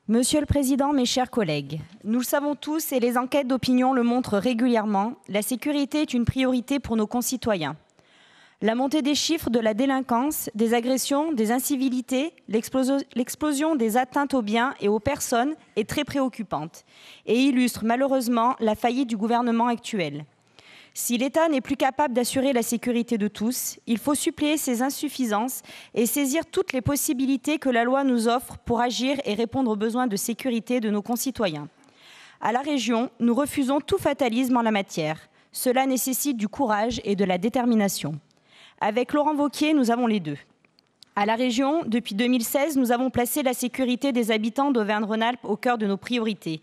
Monsieur le Président, mes chers collègues, nous le savons tous et les enquêtes d'opinion le montrent régulièrement, la sécurité est une priorité pour nos concitoyens. La montée des chiffres de la délinquance, des agressions, des incivilités, l'explosion des atteintes aux biens et aux personnes est très préoccupante et illustre malheureusement la faillite du gouvernement actuel. Si l'État n'est plus capable d'assurer la sécurité de tous, il faut suppléer ces insuffisances et saisir toutes les possibilités que la loi nous offre pour agir et répondre aux besoins de sécurité de nos concitoyens. À la région, nous refusons tout fatalisme en la matière. Cela nécessite du courage et de la détermination. Avec Laurent Wauquiez, nous avons les deux. À la région, depuis 2016, nous avons placé la sécurité des habitants d'Auvergne-Rhône-Alpes au cœur de nos priorités.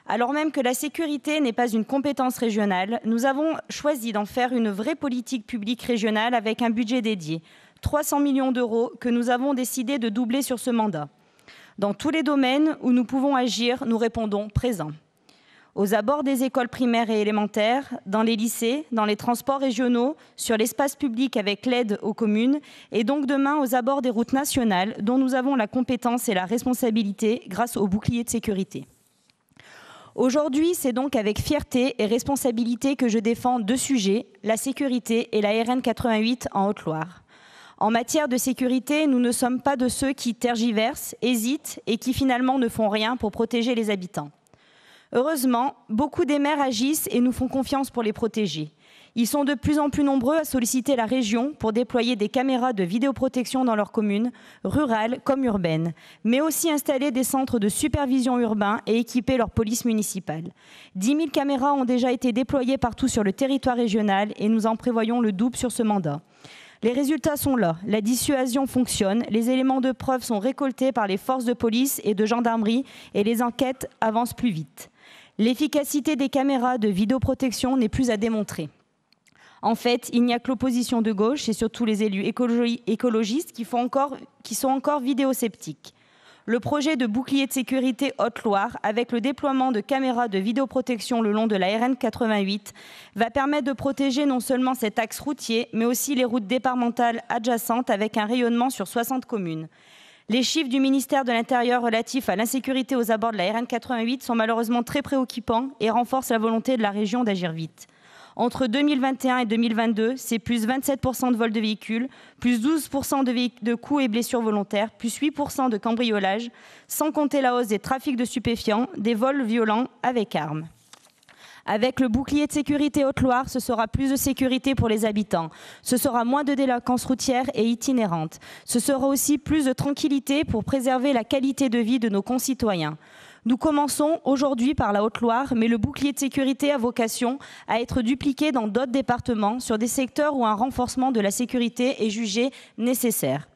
Alors même que la sécurité n'est pas une compétence régionale, nous avons choisi d'en faire une vraie politique publique régionale avec un budget dédié, 300 millions d'euros que nous avons décidé de doubler sur ce mandat. Dans tous les domaines où nous pouvons agir, nous répondons présent. Aux abords des écoles primaires et élémentaires, dans les lycées, dans les transports régionaux, sur l'espace public avec l'aide aux communes et donc demain aux abords des routes nationales dont nous avons la compétence et la responsabilité grâce au bouclier de sécurité. Aujourd'hui, c'est donc avec fierté et responsabilité que je défends deux sujets, la sécurité et la RN 88 en Haute-Loire. En matière de sécurité, nous ne sommes pas de ceux qui tergiversent, hésitent et qui finalement ne font rien pour protéger les habitants. Heureusement, beaucoup des maires agissent et nous font confiance pour les protéger. Ils sont de plus en plus nombreux à solliciter la région pour déployer des caméras de vidéoprotection dans leurs communes, rurales comme urbaines, mais aussi installer des centres de supervision urbains et équiper leur police municipale. 10 000 caméras ont déjà été déployées partout sur le territoire régional et nous en prévoyons le double sur ce mandat. Les résultats sont là, la dissuasion fonctionne, les éléments de preuve sont récoltés par les forces de police et de gendarmerie et les enquêtes avancent plus vite. L'efficacité des caméras de vidéoprotection n'est plus à démontrer. En fait, il n'y a que l'opposition de gauche et surtout les élus écologistes qui sont encore vidéosceptiques. Le projet de bouclier de sécurité Haute-Loire, avec le déploiement de caméras de vidéoprotection le long de la RN 88, va permettre de protéger non seulement cet axe routier, mais aussi les routes départementales adjacentes avec un rayonnement sur 60 communes. Les chiffres du ministère de l'Intérieur relatifs à l'insécurité aux abords de la RN 88 sont malheureusement très préoccupants et renforcent la volonté de la région d'agir vite. Entre 2021 et 2022, c'est plus 27% de vols de véhicules, plus 12% de coups et blessures volontaires, plus 8% de cambriolages, sans compter la hausse des trafics de stupéfiants, des vols violents avec armes. Avec le bouclier de sécurité Haute-Loire, ce sera plus de sécurité pour les habitants. Ce sera moins de délinquance routière et itinérante. Ce sera aussi plus de tranquillité pour préserver la qualité de vie de nos concitoyens. Nous commençons aujourd'hui par la Haute-Loire, mais le bouclier de sécurité a vocation à être dupliqué dans d'autres départements sur des secteurs où un renforcement de la sécurité est jugé nécessaire.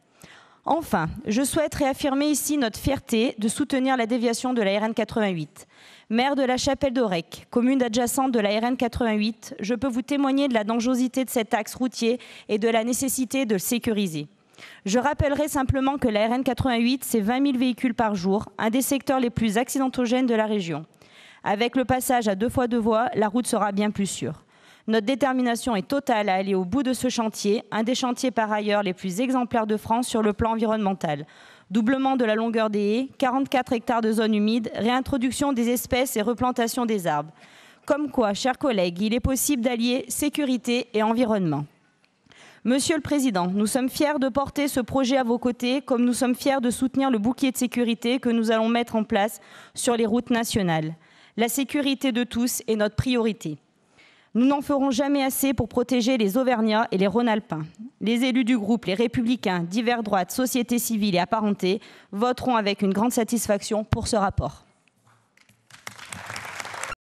Enfin, je souhaite réaffirmer ici notre fierté de soutenir la déviation de la RN 88. Maire de la Chapelle-d'Aurec, commune adjacente de la RN 88, je peux vous témoigner de la dangerosité de cet axe routier et de la nécessité de le sécuriser. Je rappellerai simplement que la RN 88, c'est 20 000 véhicules par jour, un des secteurs les plus accidentogènes de la région. Avec le passage à 2 fois 2 voies, la route sera bien plus sûre. Notre détermination est totale à aller au bout de ce chantier, un des chantiers par ailleurs les plus exemplaires de France sur le plan environnemental. Doublement de la longueur des haies, 44 hectares de zones humides, réintroduction des espèces et replantation des arbres. Comme quoi, chers collègues, il est possible d'allier sécurité et environnement. Monsieur le Président, nous sommes fiers de porter ce projet à vos côtés, comme nous sommes fiers de soutenir le bouclier de sécurité que nous allons mettre en place sur les routes nationales. La sécurité de tous est notre priorité. Nous n'en ferons jamais assez pour protéger les Auvergnats et les Rhône-Alpins. Les élus du groupe Les Républicains, divers droites, société civile et apparentée voteront avec une grande satisfaction pour ce rapport.